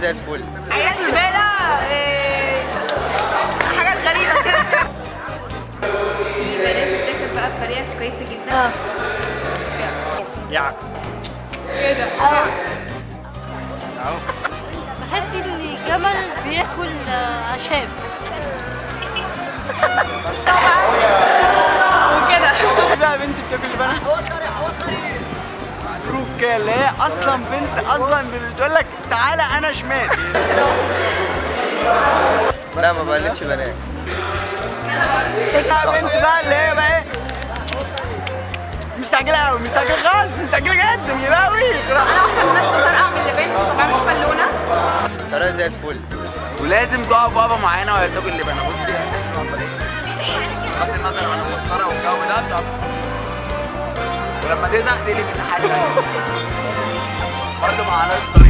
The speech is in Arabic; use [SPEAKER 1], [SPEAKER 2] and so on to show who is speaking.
[SPEAKER 1] زي الفل.
[SPEAKER 2] عيال زبالة، حاجات غريبة كده. في بنات بتاكل بقى بطريقة مش كويسة جدا.
[SPEAKER 1] يعني
[SPEAKER 2] كده
[SPEAKER 1] اهو
[SPEAKER 3] بحس ان الجمل بياكل اعشاب
[SPEAKER 2] وكده.
[SPEAKER 4] بقى بنت بتاكل لبنها فروكة اللي هي اصلا بنت اصلا بتقول لك تعالى انا شمال.
[SPEAKER 1] لا ما بقلدش بنات.
[SPEAKER 4] بنت بقى اللي هي بقى ايه مستعجله قوي، مستعجله خالص، مستعجله جدا يا لهوي.
[SPEAKER 2] انا واحدة من الناس بترقع من لبان بس طبعا مش بالونة.
[SPEAKER 1] طريقة زي الفل.
[SPEAKER 4] ولازم تقف بابا معانا وهي بتاكل لبنها. بصي بغض النظر عن المسطره والجو ده بتاع، ولما تزهق تقلب الناحيه التانيه برضه معانا.